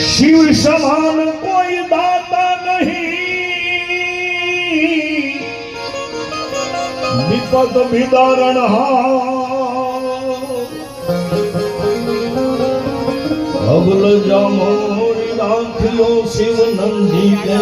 शिव समान कोई दाता नहीं, विपद विदारण अबल जमोरी राखियो शिव नंदी के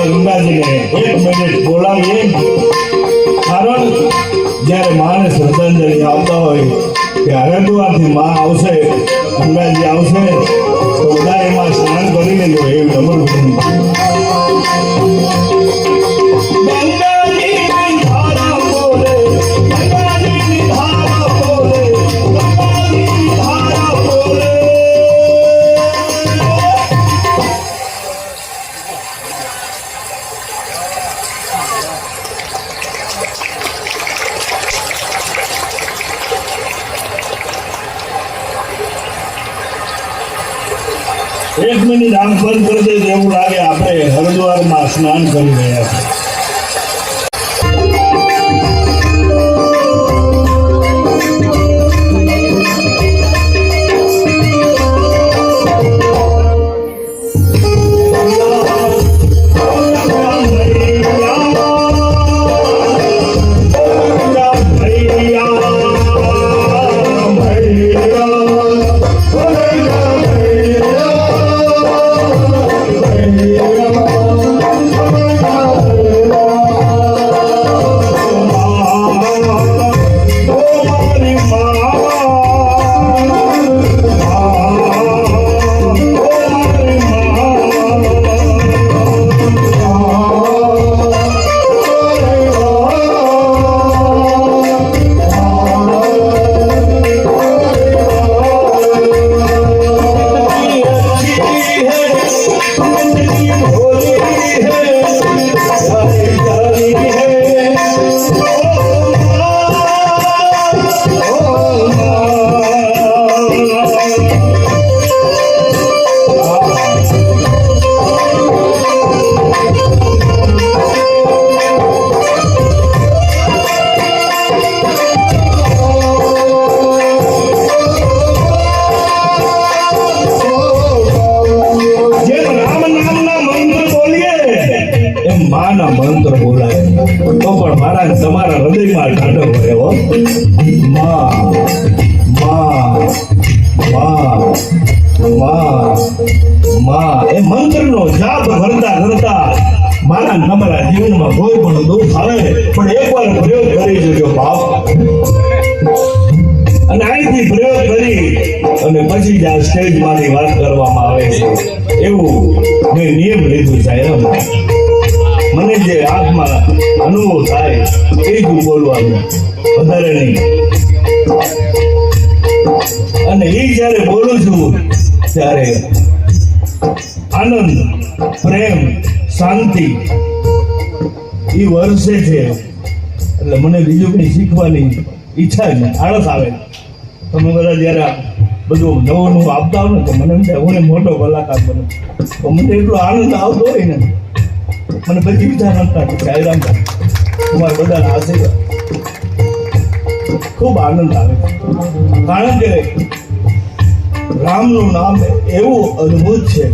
માં ગંગાજીને 1 મિનિટ બોલાવીએ, કારણ જ્યારે માને શ્રદ્ધાંજલિ આપતા હોય કે હરિદ્વારથી માં આવશે, ગંગાજી આવશે તો બધા એમાં સ્નાન કરી લેજો એવું નમ્ર વિનંતી. એક મિનિટ આમ બંધ કરી દે, એવું લાગે આપણે હરિદ્વારમાં સ્નાન કરી રહ્યા છીએ. મંત્ર બોલાય તો પણ મારા તમારા હૃદયમાં ઠાડો હોય. હો માં માં માં માં માં, એ મંત્રનો જાપ કરતા કરતા મારા તમારા જીવનમાં કોઈ પણ દુઃખ આવે પણ એકવાર પ્રયોગ કરી જોજો બાપ. અને અહીંથી પ્રયોગ કરી અને પછી જ આ સ્ટેજમાંથી વાત કરવામાં આવે છે એવું મેં નિયમ લીધું છે. મને જે આત્મા અનુભવ થાય એ જ બોલવાનું, વધારે નહીં. અને એ જ્યારે બોલું છું ત્યારે આનંદ, પ્રેમ, શાંતિ એ વર્ષે છે. એટલે મને બીજું કંઈ શીખવાની ઈચ્છા જ નહીં, આળસ આવે. તમે બધા જ્યારે બધું નવું નવું આપતા હો ને તો મને એમ થાય હું મોટો કલાકાર બને, તો મને એટલો આનંદ આવતો હોય ને, મને પછી વિચાર નતા કે સાયરામ તમારા બધાના આશીર્વાદ ખૂબ આનંદ આવે. કારણ કે રામનું નામ એવું અદ્ભુત છે.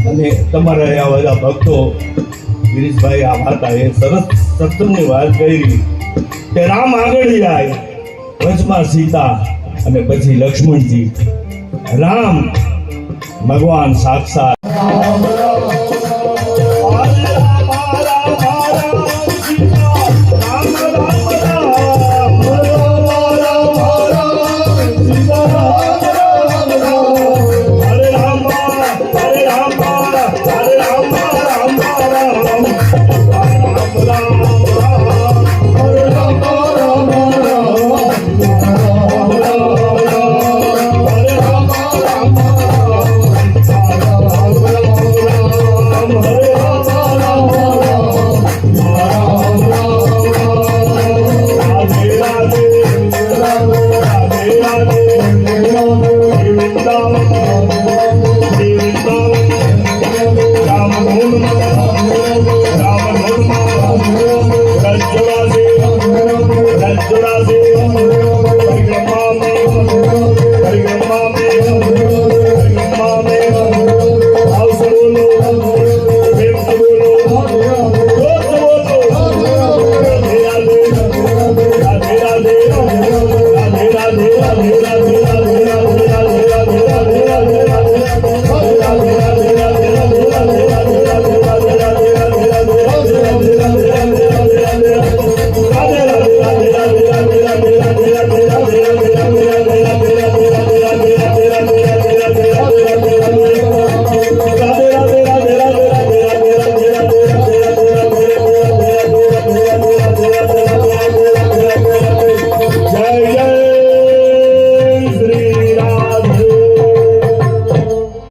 અને તમારા આ બધા ભક્તો ગિરીશભાઈ આ વાર્તા એ સરસ સત્સંગની વાત કરી કે રામ આગળ જાય, વચમાં સીતા અને પછી લક્ષ્મણજી. રામ ભગવાન સાક્ષાત. Radhe Radhe